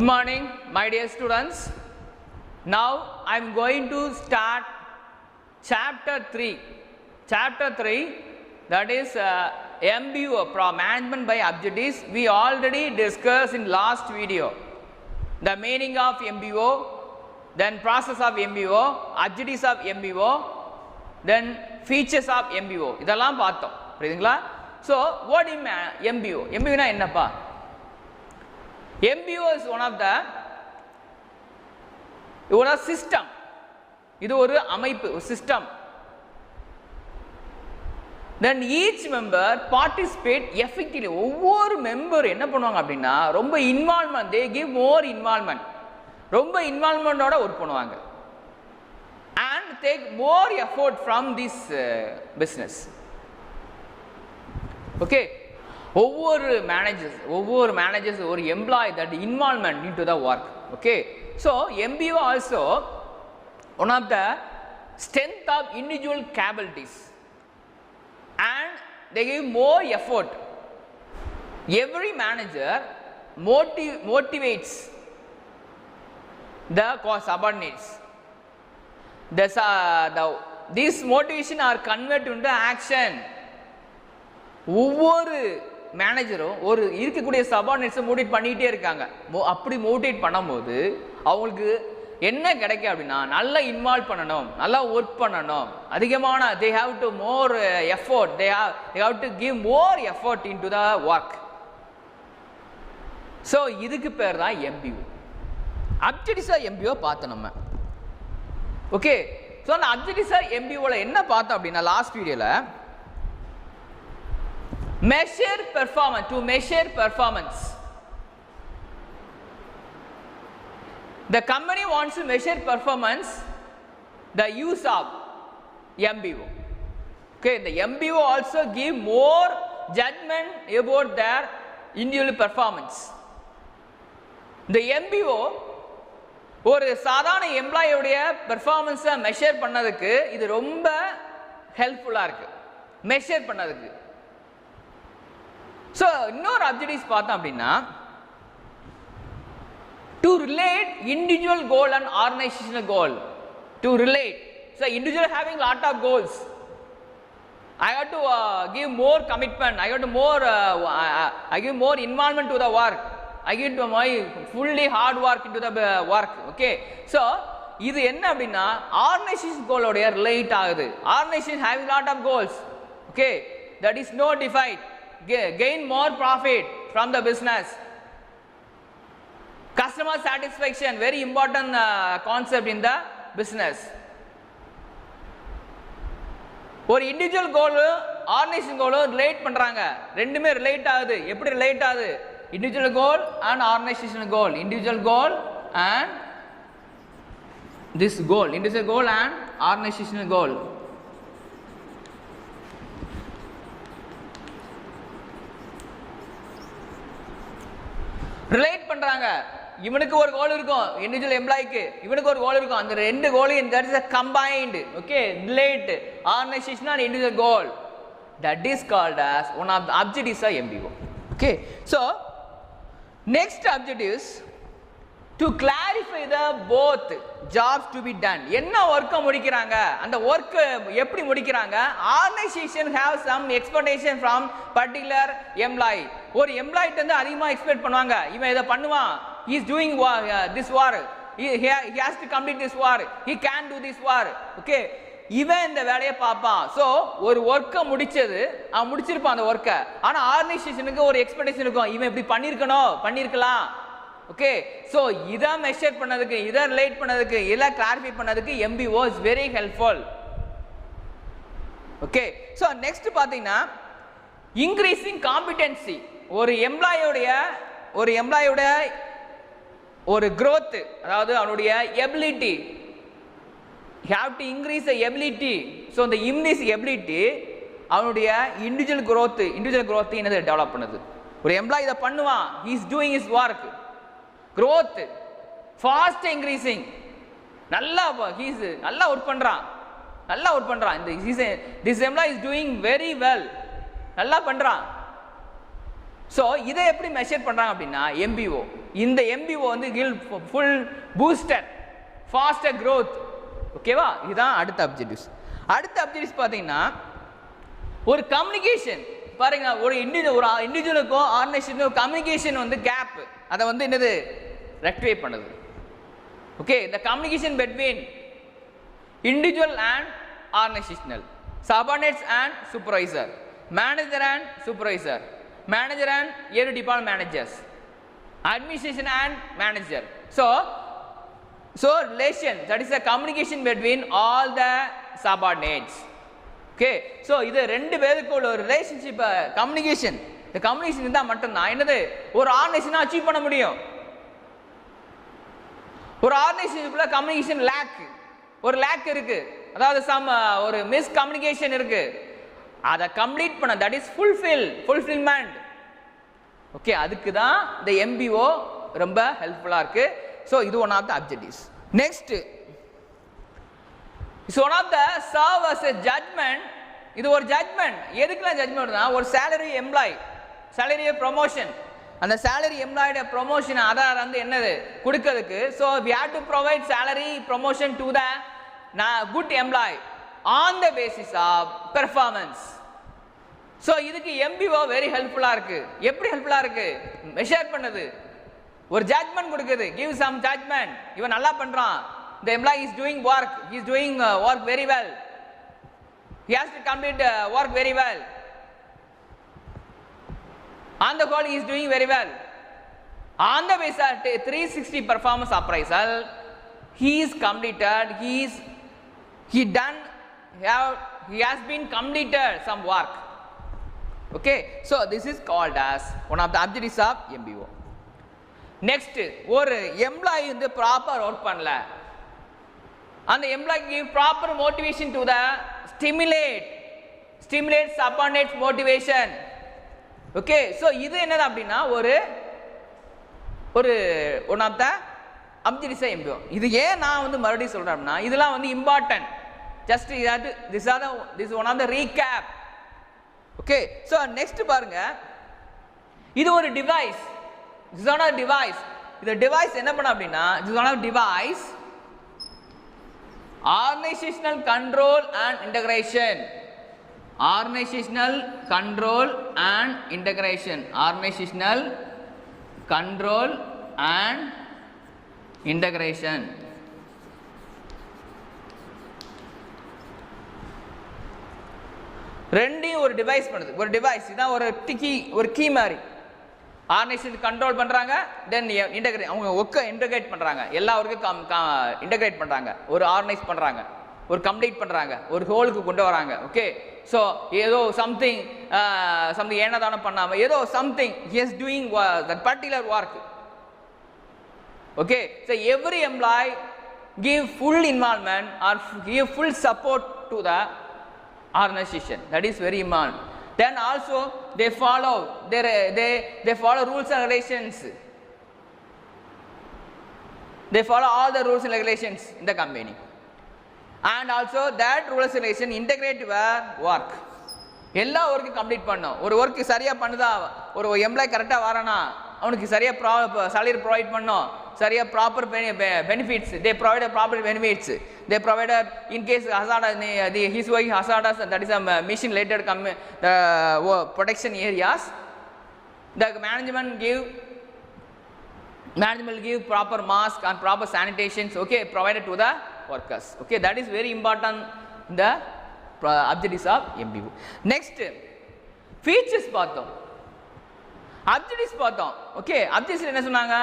Good morning, my dear students. Now I am going to start chapter 3. Chapter 3, that is MBO, management by objectives. We already discussed in last video the meaning of MBO, then process of MBO, objectives of MBO, then features of MBO. இதெல்லாம் பார்த்தோம், புரியுதுங்களா? So what is MBO? MBO னா என்னப்பா? MBO is one of the system. இது ஒரு அமைப்பு, ஒரு system. Then each member participate effectively. ஒவ்வொரு மெம்பர் என்ன பண்ணுவாங்க அப்படின்னா ரொம்ப involvement, they give more involvement, ரொம்ப இன்வால்வ்மெண்டோட ஒர்க் பண்ணுவாங்க and take more effort from this business. Okay, ஒவ்வொரு மேனேஜர்ஸ் ஒரு employee that involvement into the work. Okay, so MBO also one of the strength of individual capabilities and they give more effort. Every manager motivates the subordinates. This motivation are converted into action. ஒவ்வொரு மேனேஜரும் ஒரு இருக்கக்கூடிய சபார்டினேட்ஸை motivate பண்ணிகிட்டே இருக்காங்க. அப்படி motivate பண்ணும்போது அவங்களுக்கு என்ன கிடைக்கும் அப்படின்னா நல்லா இன்வால்வ் பண்ணணும், நல்லா ஒர்க் பண்ணணும், அதிகமான they have to more effort, they have to give more effort into the work. So இதுக்கு பேர் தான் MBO. அப்ஜெக்டிவ்ஸ் ஆஃப் MBO பார்த்தோம் நம்ம. ஓகே, ஸோ அந்த அப்ஜெக்டிவ்ஸ் ஆஃப் MBOவில் என்ன பார்த்தோம் அப்படின்னா லாஸ்ட் வீடியோவில் measure performance, to measure performance. The company wants to measure performance, the use of MBO. Okay, the MBO also give more judgment about their individual performance. The MBO ஒரு சாதாரண எம்ப்ளாயோடைய பெர்ஃபார்மன்ஸை measure பண்ணதுக்கு இது ரொம்ப ஹெல்ப்ஃபுல்லாக இருக்கு, மெஷர் பண்ணதுக்கு. So இன்னொரு objectives பார்த்தோம் அப்படின்னா to relate individual goal and organisational goal. To relate, so individual having lot of goals, I have to give more commitment, I have to I give more involvement to the work, I give to my fully hard work in to the work. Okay, so இது என்ன அப்படின்னா organisation கோலோடைய relate ஆகுது. Organisation having lot of goals, okay, that is no define, gain more profit from the business. Customer satisfaction, very important concept in the business. ஒரு individual கோல் organisation கோல் relate பண்றாங்க, ரெண்டுமே relate ஆகுது. எப்படி ரிலேட் ஆகுது? Individual goal and organisational goal, individual goal and this goal, individual goal and organizational goal. Relate பண்றாங்க. இவனுக்கு ஒரு கோல் இருக்கும், இண்டிவிஜுவல் எம்ப்ளாய்க்கு இவனுக்கு ஒரு கோல் இருக்கும், அந்த ரெண்டு கோலையும் that is a combined, okay, relate organizational and individual goal, that is called as one of the objectives of MBO. Okay, so next objective is to clarify the both jobs to be done. என்ன ஒர்க்க முடிக்கிறாங்க, அந்த work எப்படி முடிக்கிறாங்க. Organisation have some expectation from particular employee. ஒரு எம்ப்ளாயிட்ட இருந்து அதிகமா expect பண்ணுவாங்க, இவன் இதை பண்ணுவான், he is doing this work, he has to complete this work, he can do this work. Okay, இவன் இந்த வேலையை பார்ப்பான். ஸோ ஒரு ஒர்க்கை அவன் முடிச்சிருப்பான் அந்த ஒர்க்கை. ஆனால் ஆர்கனைசேஷனுக்கு ஒரு எக்ஸ்பெக்டேஷன் இருக்கும், இவன் இப்படி பண்ணியிருக்கலாம். ஓகே, ஸோ இதை மெஷர் பண்ணதுக்கு, இதை ரிலேட் பண்ணதுக்கு, இதை கிளாரிஃபை பண்ணதுக்கு MBO is very helpful. Okay, so next பார்த்தீங்கன்னா இன்க்ரீசிங் காம்பிடென்சி. ஒரு எம்ப்ளாயோட ஒரு growth, அதாவது அவனுடைய ability, have to increase the ability. So இந்த increase ability அவனுடைய இண்டிவிஜுவல் growth என்னது டெவலப் பண்ணுது. ஒரு எம்ப்ளாய் இதை பண்ணுவான், he is doing his work, growth fast increasing, நல்லா ஒர்க் பண்றான். this employee is doing very well, நல்லா பண்றான். ஸோ இதை எப்படி மெஷர் பண்ணுறாங்க அப்படின்னா MBO. இந்த MBO வந்து கில் ஃபுல் பூஸ்டர் ஃபாஸ்டர் க்ரோத். ஓகேவா? இதுதான் அடுத்த அப்ஜெக்டிவ்ஸ். அடுத்த அப்ஜெக்டிவ்ஸ் பார்த்தீங்கன்னா ஒரு கம்யூனிகேஷன் பாருங்க. ஒரு இண்டிவிஜுவலுக்கும் ஆர்கனைசேஷனுக்கும் கம்யூனிகேஷன் வந்து கேப், அதை வந்து என்னது ரெக்டிஃபை பண்ணுது. Okay, the communication between individual and organizational, subordinates and supervisor, manager and supervisor, manager and every department managers, administration and manager. So relation, that is the communication between all the subordinates. Okay, so இது ரெண்டு பேருக்கு உள்ள ஒரு relationship communication. இந்த communication இருந்தால் மட்டும்தான் என்னது ஒரு ஆர்கனைசேஷனை அச்சீவ் பண்ண முடியும். ஒரு ஆர்கனைசேஷனுக்குள்ள கம்யூனிகேஷன் லேக் இருக்கு, அதாவது ஒரு மிஸ் கம்யூனிகேஷன் இருக்கு, அதை கம்ப்ளீட் பண்ண, தட் இஸ் ஃபுல்ஃபில்மெண்ட். ஓகே, அதுக்கு தான் இந்த MBO ரொம்ப ஹெல்ப்ஃபுல்லாக இருக்கு. ஸோ இது one of the objectives. Next is one of the serve as a judgement. இது ஒரு ஜட்மெண்ட். எதுக்குலாம் ஜட்மெண்ட்னா ஒரு சேலரி எம்ப்ளாய், சேலரி ப்ரொமோஷன், அந்த சேலரி எம்ப்ளாயோட ப்ரொமோஷன் அதான் வந்து என்னது கொடுக்கிறதுக்கு. So we have to provide salary promotion to the good employee on the basis of performance. So இதுக்கு MBO வெரி ஹெல்ப்ஃபுல்லாக இருக்கு. எப்படி ஹெல்ப்ஃபுல்லாக இருக்கு? மெஷர் பண்ணுது, ஒரு ஜட்மெண்ட் கொடுக்குது, கிவ் சம் ஜட்மெண்ட். இவன் நல்லா பண்றான், the employee is doing work, he is doing work very well, he has to complete work very well, on the whole he is doing very well. On the basis of 360 performance appraisal, he is completed, he has been completed some work. Okay, so this is called as one of the objectives of MBO. Next, ஒரு employee வந்து proper work பண்ணல, அந்த employee give proper motivation to the stimulate subordinates motivation. Okay, so இது என்னது அப்படின்னா ஒரு one of the objectives MBO. இது ஏன் நான் வந்து மறுபடியும் சொல்றேன் அப்படின்னா இதெல்லாம் வந்து important. Just this one of the recap. Okay, so next பாருங்க, இது ஒரு device. This is not a device. இந்த டிவைஸ் என்ன பண்ண அப்படின்னா this is one of device organizational control and integration. Organizational control and integration. Organizational control and integration. ரெண்டையும் ஒரு device பண்ணுது. ஒரு டிவைஸ் இதான் ஒரு கீ மாதிரி. ஆர்கனைசேஷன் கண்ட்ரோல் பண்றாங்க, தென் இன்டகிரேட், அவங்க இன்டகிரேட் பண்றாங்க, எல்லா ஒர்க்கும் இன்டகிரேட் பண்றாங்க, ஒரு ஆர்கனைஸ் பண்றாங்க, ஒரு கம்ப்ளீட் பண்றாங்க, ஒரு ஹோலுக்கு கொண்டு வராங்க. ஓகே, ஸோ ஏதோ சம்திங் ஏனதானம் பண்ணாம ஏதோ something he is doing that particular work. Okay, so every employee give full involvement or give full support to the organization. That is very important. Then also they follow they follow rules and regulations. They follow all the rules and regulations in the company, and also that rules and regulation integrate your work. எல்லா ஒர்க்கும் complete பண்ணும். ஒரு work சரியா பண்ணுதா, ஒரு employee கரெக்டா வரானா, அவனுக்கு சரியா salary ப்ரொவைட் பண்ணும், சரியா proper benefits, they provide proper benefits, they provide in case hazardous his work hazardous, that is a mission related protection areas, the management will give proper mask and proper sanitations, okay, provided to the workers. Okay, that is very important in the objectives of MBO. Next, features பார்த்தோம், objectives பார்த்தோம். Okay, objectives என்ன சொன்னாங்க?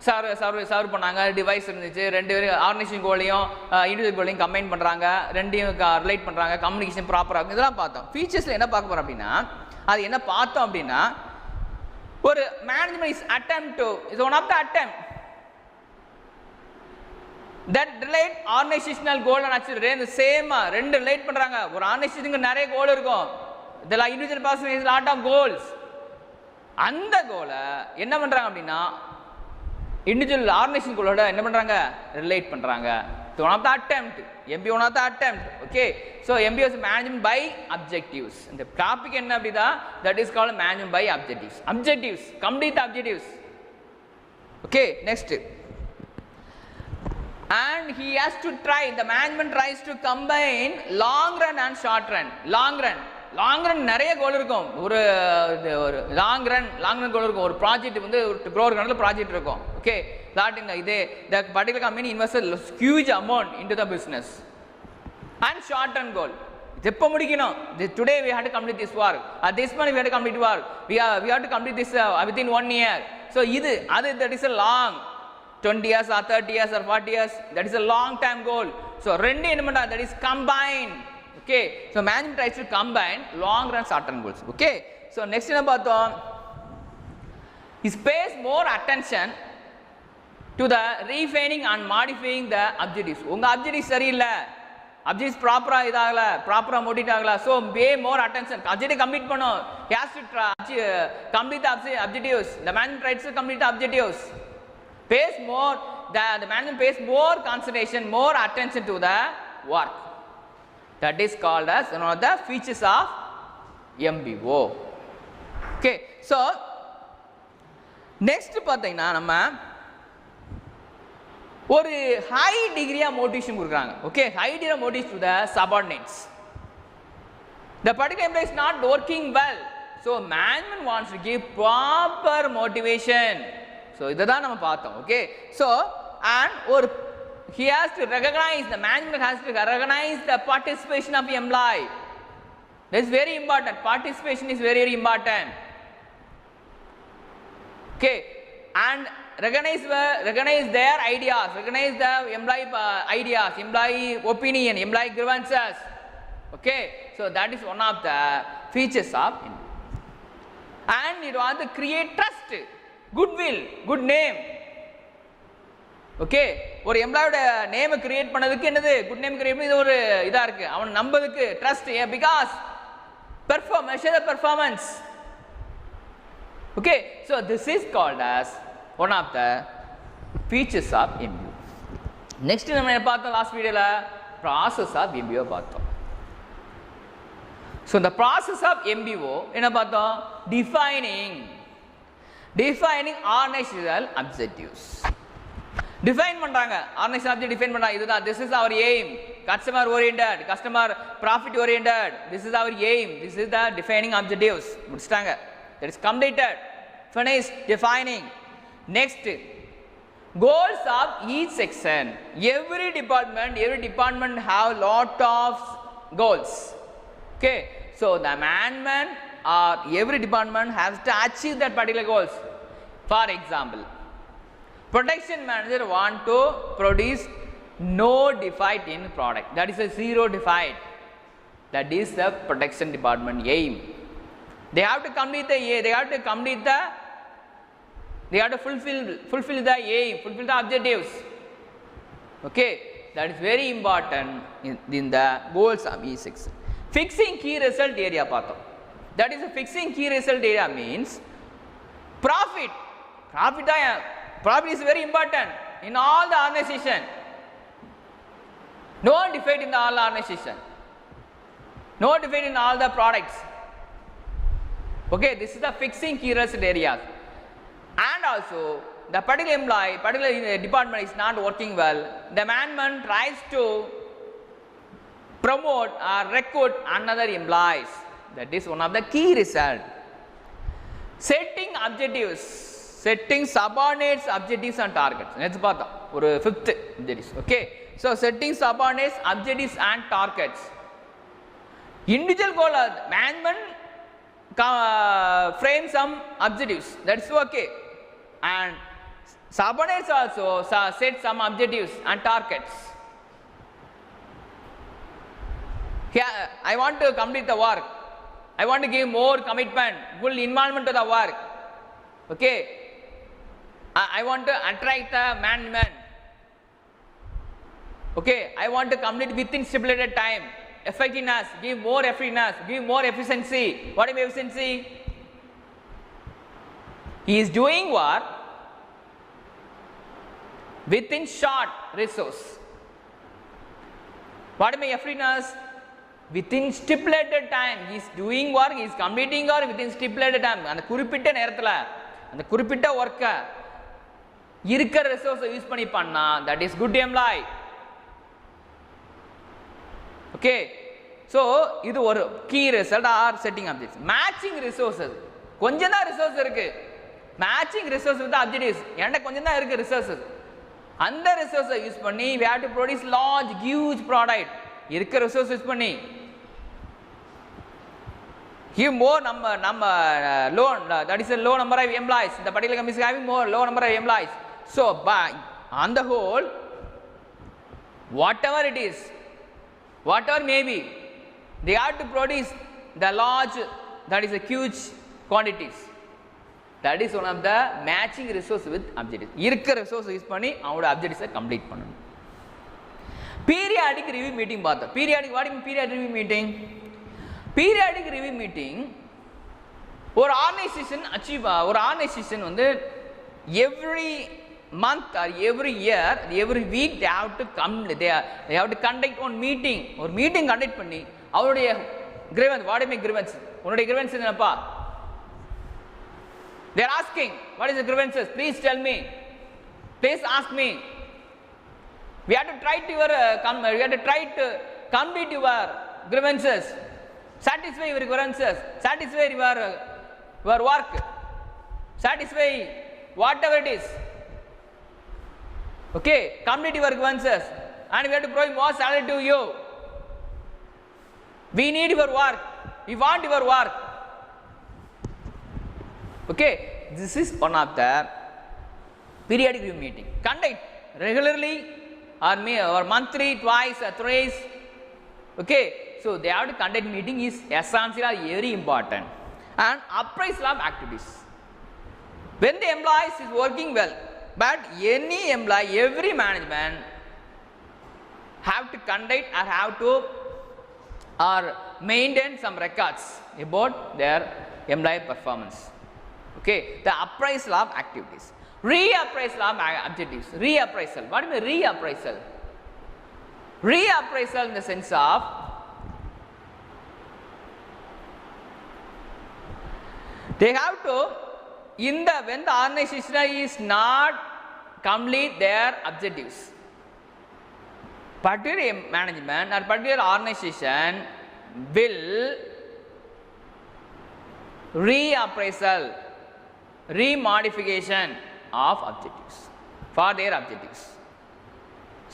Serve பண்ணாங்க, device இருந்துச்சு, ரெண்டு பேரும் organisation கோலையும் individual கோலையும் combine பண்ணுறாங்க, ரெண்டையும் ரிலேட் பண்ணுறாங்க, கம்யூனிகேஷன் ப்ராப்பராக இருக்கும், இதெல்லாம் பார்த்தோம். ஃபீச்சர்ஸில் என்ன பார்க்க போகிறோம் அப்படின்னா, அது என்ன பார்த்தோம் அப்படின்னா, ஒரு management is attempt to is one of the attempt that relate organizational goal and achieve same ரெண்டு ரிலேட் பண்ணுறாங்க. ஒரு ஆர்கனைசேஷனுக்கு நிறைய கோல் இருக்கும், இதெல்லாம் individual person is lot of goals. அந்த கோலை என்ன பண்ணுறாங்க அப்படின்னா இண்டிவிஜுவல் ஆர்கனைசேஷன் கோலோட என்ன பண்ணுறாங்க, ரிலேட் பண்ணுறாங்க, one of the attempt. MBO one of the attempt. Okay. So MBO is management by objectives. The topic enna appadida, that is called management by objectives. Objectives, complete objectives. Okay, next. And he has to try, the management tries to combine long run and short run. Long run நிறைய goal இருக்கும். ஒரு long run கோல் இருக்கும். ஒரு project வந்து ஒரு க்ரோர் கணக்கில் project இருக்கும். Okay, that in the particular company invested huge amount into the business. And short run goal, எப்போ முடிக்கணும், today we had to complete this work, at this month we had to complete work, we have to complete this within 1 year. So that is a long 20 years or 30 years or 40 years, that is a long time goal. So rendu enna pandra, that is combined. Okay, so management tries to combine long run short run goals. Okay, so next enna paathom, he pays more attention to the refining and modifying the objectives. Unga objectives sari illa, objectives proper ah idagala, proper ah modify agala, so pay more attention, objective complete pannu, he has to complete the objectives. The management tries to complete the objectives, pays more, the management pays more concentration, more attention to the work. That is called as one of the features of MBO. Okay, so next பாத்தீங்கன்னா நம்ம ஒரு high degree of motivation கொடுக்குறாங்க. Okay, high degree of motivation to the subordinates. The particular employee is not working well, so management wants to give proper motivation. So இத தான் நம்ம பார்த்தோம். Okay, so and or he has to recognize, the management has to recognize the participation of the employee. That is very important. Participation is very, very important. Okay, and recognize their ideas, recognize the employee ideas, employee opinion, employee grievances. Okay, so that is one of the features of employee. And it wants to create trust, goodwill, good name. Okay, ஒரு எம்ப்ளாயோட நேமை create பண்ணதுக்கு என்னது, good name create பண்ணி, இது ஒரு இதா இருக்கு, அவன் நம்பதுக்கு trust, because measure the performance. Okay, so this is called as one of the features of MBO. Next நம்ம என்ன பார்த்தோம் லாஸ்ட் வீடியோல, ப்ராசஸ் ஆஃப் MBO பார்த்தோம். ஸோ இந்த ப்ராசஸ் ஆஃப் MBO என்ன பார்த்தோம், டிஃபைனிங் ஆர்கனைசேஷனல் அப்ஜெக்டிவ்ஸ். டிஃபைன் பண்றாங்க, ஆர்கனைசேஷன் ஆப்ஜெக்ட் டிஃபைன் பண்றாங்க. இதுதான், this is our aim, customer oriented, customer profit oriented, this is our aim, this is the defining objectives. முடிச்சிட்டாங்க, that is completed, finished defining. Next, goals of each section. Every department have lot of goals. Okay, so the management or every department has to achieve that particular goals. For example, production manager want to produce no defect in product, that is a zero defect, that is the production department aim. They have to complete the they have to fulfill the aim, fulfill the objectives. Okay, that is very important in the goals of each section. Fixing key result area பார்த்தோம். That is a fixing key result area means profit is very important in all the organization. No defect in the all organization, no defect in all the products. Okay, this is the fixing key result areas. And also the particular department is not working well, the management tries to promote or recruit another employees. That is one of the key result. Setting objectives, setting subordinates objectives and targets. Let's பார்த்தோம் ஒரு fifth objectives. Okay, so setting subordinates objectives and targets. Individual goal, management frame some objectives, that's okay, and subordinates also set some objectives and targets. Here I want to complete the work, I want to give more commitment, full involvement to the work. Okay, I want to attract the management. Okay, I want to complete within stipulated time. Effectiveness, give more effectiveness, give more efficiency. What is efficiency? He is doing work within short resource. What is my effortness? Within stipulated time he is doing work, he is completing work within stipulated time. அந்த குறிப்பிட்ட நேரத்துல அந்த குறிப்பிட்ட work இருக்கிற resource use பண்ணி பண்ணா that is good employee. Okay, so இது ஒரு key result or setting objectives. Matching resources, கொஞ்சம் தான் resource இருக்கு, matching resources with the objectives. என்கிட்ட கொஞ்சம் தான் இருக்கு resources, அந்த resource யூஸ் பண்ணி we have to produce large huge product. இருக்கிற resource யூஸ் பண்ணி give more number low, that is a low number of employees. The particular company is having more low number of employees. So by on the whole, whatever it is, whatever may be, they have to produce the large, that is a huge quantities. That is one of the matching resource with objectives. இருக்கிற resource use பண்ணி அவங்களோட objectives complete பண்ணணும். Periodic review meeting பார்த்தோம். Periodic, what is periodic review meeting? Periodic review meeting ஒரு organisation ஒரு organisation வந்து every month or every year, every week they have to come, they have to conduct one meeting, ஒரு meeting conduct பண்ணி அவருடைய grievance, what is my grievance, உன்னுடைய grievance என்னப்பா, they are asking what is the grievances, please tell me, please ask me. We have to try to we have to try to complete your grievances, satisfy your grievances, satisfy your work, satisfy whatever it is. Okay, complete your grievances and we have to provide more salary to you. We need your work, we want your work. Okay, this is one of the periodic review meeting. Conduct regularly or monthly, twice or thrice. Okay, so they have to conduct meeting is essential, very important. And appraisal of activities. When the employees is working well, but any employee, every management have to conduct or have to or maintain some records about their employee performance. Okay, the appraisal of activities. Reappraisal of objectives. Reappraisal. What is reappraisal? Reappraisal in the sense of they have to, when the organization is not complete their objectives, particular management or particular organization will reappraisal, remodification of objectives for their objectives.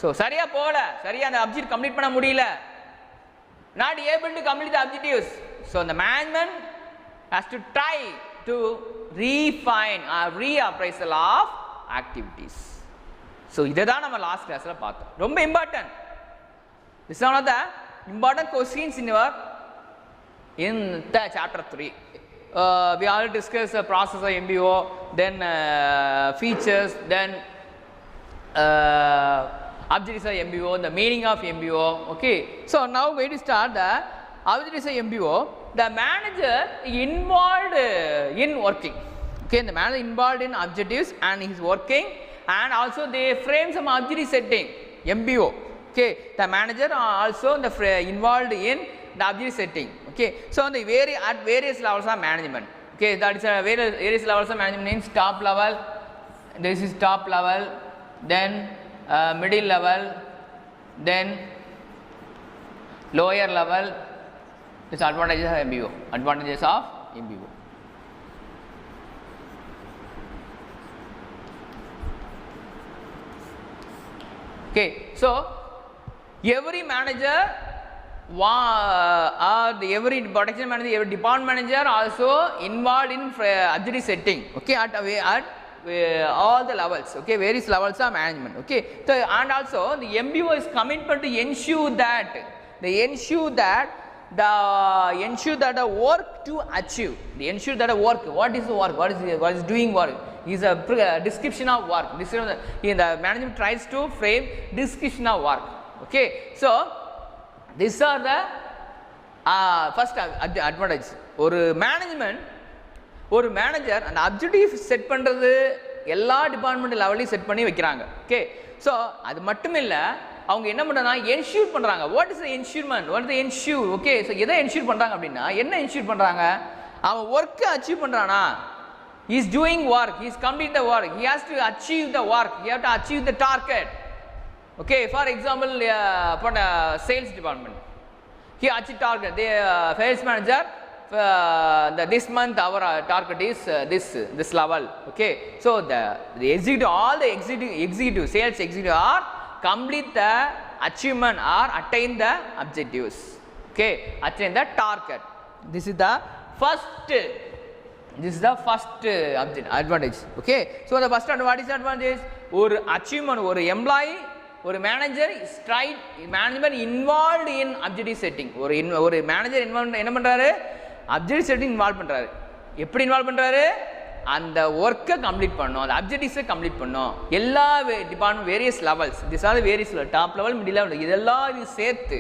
So சரியா போல, சரியா அந்த objective complete பண்ண முடியல, not able to complete the objectives, so the management has to try to refine or reappraisal of activities. So இதைதான் நம்ம last கிளாஸ்ல பார்த்தோம். ரொம்ப important. This is one of the important questions in the chapter 3. We already discussed the process of MBO, then features, then objectives of MBO, the meaning of MBO. Okay, so now we will start the objectives of MBO. The manager involved in working. Okay, the manager involved in objectives and he is working, and also they frame some objective setting, MBO. Okay, the manager also involved in the objective setting. Okay, so the at various levels of management. Okay, that is various levels of management means top level, this is top level, then middle level, then lower level. This advantages of MBO. Advantages of MBO. Okay, so every manager every production manager, every department manager also involved in objective setting. Okay, at all the levels. Okay, various levels of management. Okay, so and also the MBO is commitment to ensure that the work to achieve, ensure that the work, what is the work, what is doing work is a description of work. This is the management tries to frame description of work. Okay, so these are the first advantage. ஒரு manager அந்த objective set பண்ணுறது எல்லா department லெவலையும் set பண்ணி வைக்கிறாங்க. Okay, so அது மட்டும் இல்லை, அவங்க என்ன பண்றாங்க, என்ஷூர் பண்றாங்க. What is the ensurement, what is the ensure? Okay, so எதை என்ஷூர் பண்றாங்க அப்படின்னா, என்ன என்ஷூர் பண்றாங்க, அவன் ஒர்க்கை அச்சீவ் பண்றானா, he is doing work, he is complete the work, he has to achieve the work, he have to achieve the target. Okay, for example, for the sales department, he achieve target, the sales manager, this month our target is this level. Okay, so the executive, all the executive sales executive are complete the achievement or attain the objectives. Okay, attain the target. This is the first advantage. Okay, so the first advantage, or achievement, or employee, ஒரு manager management involved இன் objective setting. ஒரு manager என்ன பண்றாரு, objective setting involve பண்றாரு. எப்படி involve பண்றாரு, அந்த ஒர்க்கை complete பண்ணணும், அந்த அப்ஜெக்டிவ்ஸை கம்ப்ளீட் பண்ணணும். எல்லா department various levels, this are various level, top level, middle level, இதெல்லாம் இது சேர்த்து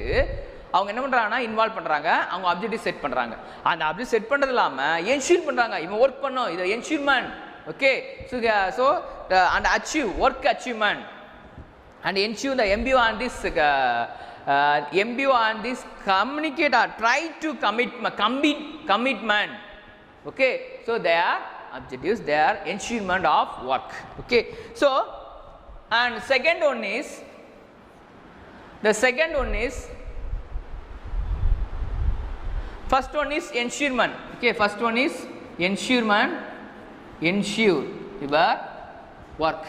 அவங்க என்ன பண்றாங்கன்னா இன்வால்வ் பண்றாங்க, அவங்க அப்ஜெக்டிவ் செட் பண்றாங்க. அந்த அப்ஜெக்டிவ் செட் பண்றது இல்லாம என்ஷூர் பண்றாங்க, இவன் ஒர்க் பண்ணணும், இது ensurement. Okay, so and achieve work achievement and ensure the MBO on this communicate or try to commitment. Okay, so they are objectives, they are ensurement of work. Okay, so and second one is first one is ensurement. Okay, first one is ensurement, ensure your work,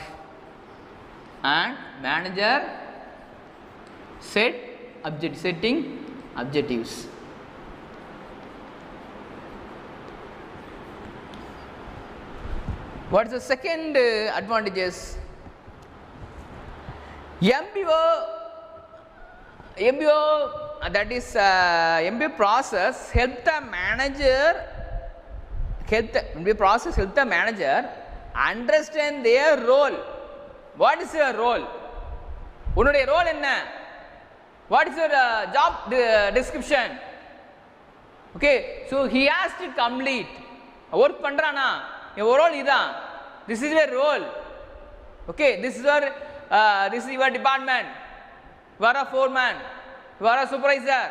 and manager setting objectives. What is the second advantages? MBO, that is MBO process help the manager understand their role. What is your role? உன்னுடைய role என்ன? What is your job description? Okay, so he has to complete. Work பண்றானா, your role இதான். This is your role. Okay, this is your department. You are a foreman, you are a supervisor,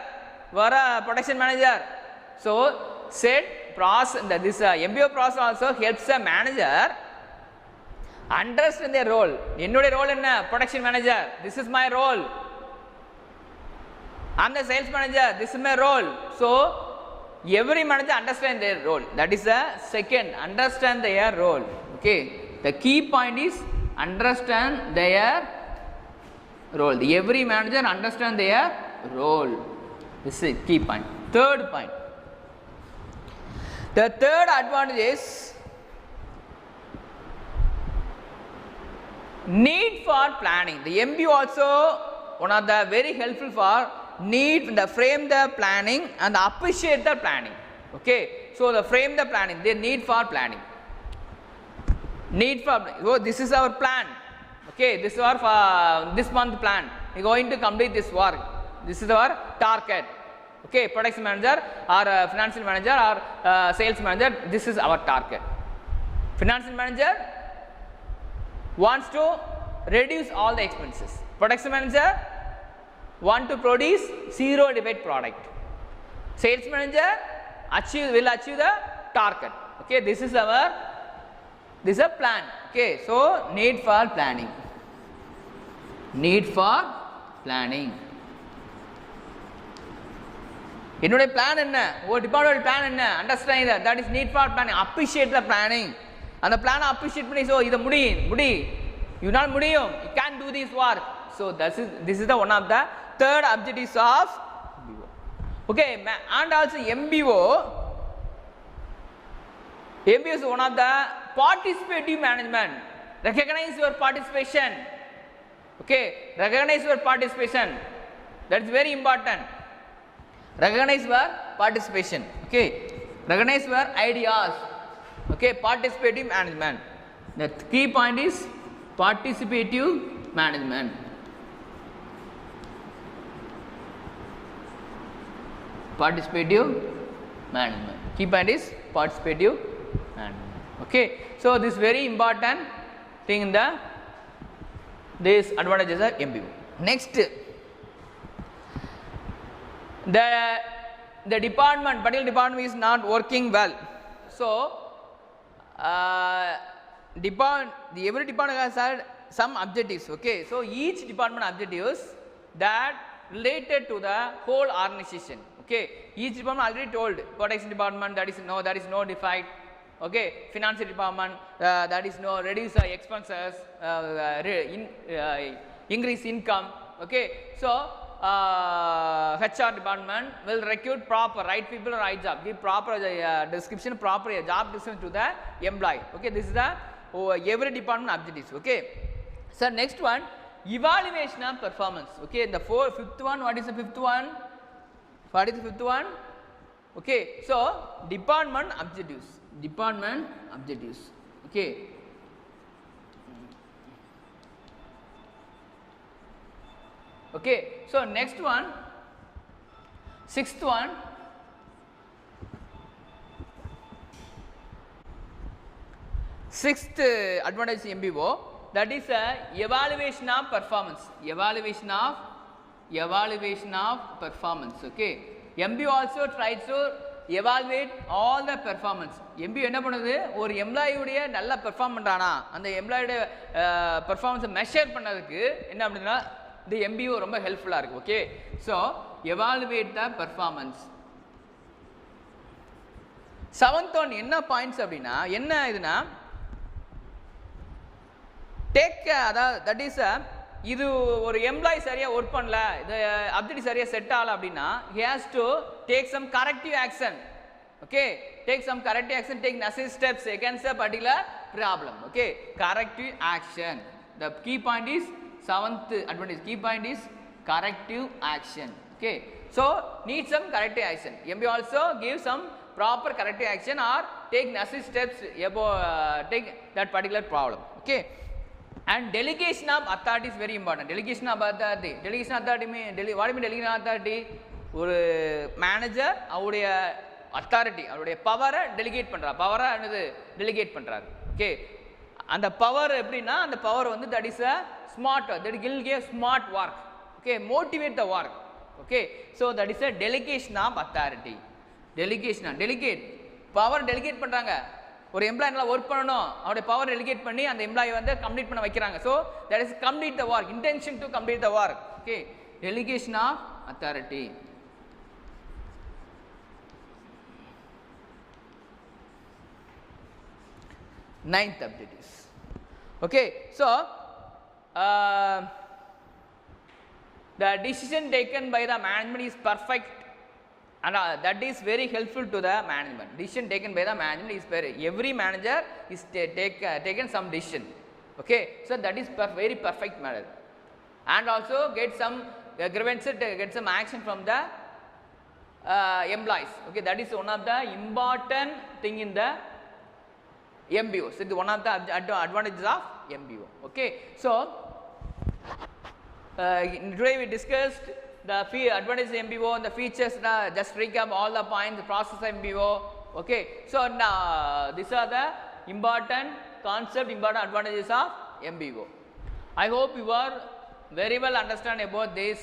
you are a production manager. So set process, this MBO process also helps the manager understand their role. என்னுடைய role என்ன? Production manager, this is my role. I'm the sales manager, this is my role. So every manager understand their role. That is the second, understand their role. Okay, the key point is understand their role. Every manager understand their role. This is key point. Third point, the third advantage is need for planning. The MBO also one of the very helpful for need the frame the planning and appreciate the planning. Okay, so the frame the planning, they need for planning, so this is our plan. Okay, this is our this month plan, we are going to complete this work, this is our target. Okay, production manager or financial manager or sales manager, this is our target. Financial manager wants to reduce all the expenses. Production manager want to produce zero defect product. Sales manager will achieve the target. Okay, this is a plan. Okay, so need for planning. என்னுடைய plan என்ன, ஒரு department plan என்ன, understand that is need for planning. Appreciate the planning. அந்த பிளானை appreciate பண்ணி, so இதை முடி இவனால் முடியும், you can do this work. So this is the one of the third objectives of MBO. Okay, and also MBO is one of the participative management. Recognize your participation. Okay, recognize your participation, that is very important. Recognize your participation. Okay, recognize your ideas. Okay, participative management. The key point is participative management. Key point is participative management. Okay, so this very important thing in this advantages of MBO. Next, the department, particular department is not working well. So, every department has had some objectives. Okay, so each department objectives that related to the whole organization. Okay, each department already told. Protection department, that is no defect. Okay, finance department, that is no reduce expenses, increase income. Okay, so HR department will recruit proper right people, right job, give proper description, proper job description to the employee. Okay, this is the every department objectives. Okay, so next one, evaluation of performance. Okay, the fifth one, what is the fifth one? What is the fifth one? Okay, so department objectives. Okay, okay, so next one, sixth one, sixth advantage MBO, that is evaluation of performance. Evaluation of performance. Okay, MBO also tries to evaluate all the performance. MBO என்ன பண்ணுது, ஒரு எம்ப்ளாயியுடைய நல்ல perform பண்றானா அந்த எம்ப்ளாயியோட பெர்ஃபார்மன்ஸை measure பண்ணதுக்கு என்ன அப்படின்னா இந்த MBO ரொம்ப ஹெல்ப்ஃபுல்லாக இருக்குது. ஓகே, ஸோ எவாலுவேட் த பெர்ஃபார்மன்ஸ். செவன்த் ஒன் என்ன பாயிண்ட்ஸ் அப்படின்னா என்ன இதுனா டேக், அதாவது தட் இஸ் இது ஒரு எம்ப்ளாயி சரியாக ஒர்க் பண்ணல, இது அப்ஜெக்டிவ் சரியாக செட் ஆகலை அப்படின்னா he has to take some corrective action. Okay, take some corrective action, take necessary steps against a particular problem. Okay, corrective action. The key point is seventh advantage. Key point is corrective action. Okay, so need some corrective action. MBA also give some proper corrective action or take necessary steps about take that particular problem. Okay, and delegation of authority is very important. Delegation of authority. Delegation of authority mean what do you mean delegation of authority? ஒரு manager அவருடைய authority, அவருடைய பவரை delicate பண்ணுறார். பவரை என்னது delicate பண்ணுறாரு. Okay, அந்த power எப்படின்னா அந்த பவர் வந்து that is a smart, that will give smart work. Okay, motivate the work. Okay, so that is a delegation of authority. Delegation, delegate, power delegate பண்ணுறாங்க. ஒரு எம்ப்ளாயி நல்லா ஒர்க் பண்ணணும், அவருடைய பவர் டெலிகேட் பண்ணி அந்த எம்ப்ளாயி வந்து complete பண்ண வைக்கிறாங்க. So that is complete the work, intention to complete the work. Okay, delegation of authority. Ninth objectives. Okay, so the decision taken by the management is perfect, and that is very helpful to the management. Decision taken by the management is every manager is taken some decision. Okay, so that is very perfect manner, and also get some grievances, get some action from the employees. Okay, that is one of the important thing in the MBO. So, one of the advantages of MBO. Okay, so today we discussed the advantages of MBO and the features. Just recap all the points, the process of MBO. Okay, so now these are the important concept, important advantages of MBO. I hope you are very well understand about this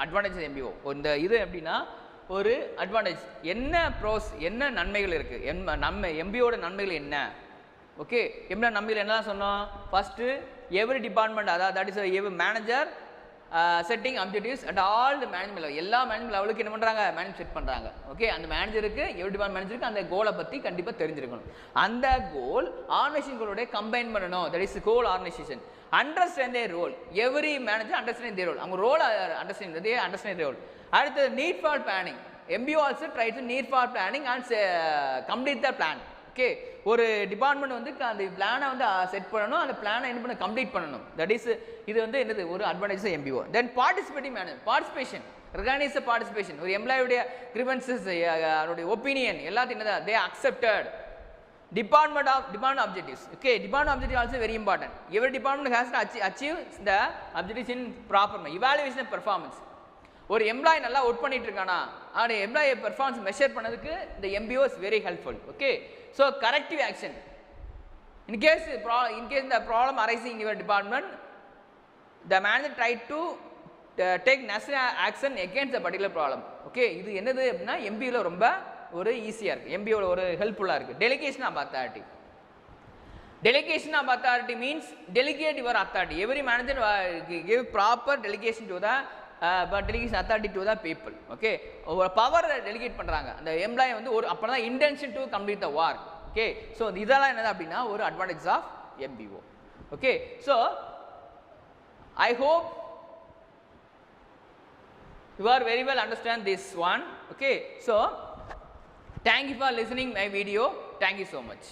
advantages of MBO. இந்த இது எப்படின்னா ஒரு advantage என்ன, pros என்ன, நன்மைகள் இருக்குது, நம்ம எம்பியோட நன்மைகள் என்ன. ஓகே, எம்ப்ளாய் நன்மைகள் என்னலாம் சொன்னோம். ஃபஸ்ட்டு எவ்ரி டிபார்ட்மெண்ட், அதாவது that is every manager setting objectives at all the management, எல்லா மேனேஜ்மெண்ட் லெவலுக்கு என்ன பண்ணுறாங்க, மேனேஜ் செட் பண்ணுறாங்க. ஓகே, அந்த மேனேஜருக்கு எவ்ரி டிபார்ட்மெண்ட் மேனேஜருக்கு அந்த கோலை பற்றி கண்டிப்பாக தெரிஞ்சிருக்கணும். அந்த கோல் ஆர்கனைசேஷன் கோலோட கம்பைன் பண்ணணும். That is goal organisation. Understand their role. Every manager understand their role, அவங்க ரோல் அண்டர்ஸ்டாண்ட் ரோல். அடுத்து need for planning. MBO also try to need for planning and complete the plan. Okay, ஒரு department வந்து அந்த பிளானை வந்து set பண்ணணும், அந்த பிளானை என்ன பண்ண கம்ப்ளீட் பண்ணணும். தட் இஸ் இது வந்து என்னது ஒரு advantage MBO. Then participating manage, participation, recognise participation. ஒரு எம்ப்ளாயோடைய கிரிவன்சஸ், அவருடைய ஒப்பீனியன் எல்லாத்தையும் என்னது they accepted. Department objectives. Okay, department objective also very important. Every department has to achieve the objectives in proper manner. Evaluation of performance. ஒரு employee நல்லா work பண்ணிட்டு இருக்கானா, அவருடைய எம்ப்ளாயி பெர்ஃபார்மன்ஸ் மெஷர் பண்ணதுக்கு இந்த MBO is very helpful. Okay, so corrective action. In case the problem arising in your department, the manager tried to take necessary action against a particular problem. Okay, இது என்னது அப்படின்னா MBA ல ரொம்ப ஒரு ஈஸியா இருக்கு, MBA ல ஒரு ஹெல்ப்ஃபுல்லா இருக்கு. delegation of authority. Delegation of authority means delegate your authority. Every manager give proper delegation to the delegation authority to the people. Okay, ஒரு பவர் delegate பண்றாங்க அந்த எம்ப்ளாயி வந்து ஒரு அப்பதான் intention to complete the work. Okay, so இதெல்லாம் என்னது அப்படின்னா ஒரு advantage of MBO. Okay, so I hope you are very well understand this one. Okay, so thank you for listening my video. Thank you so much.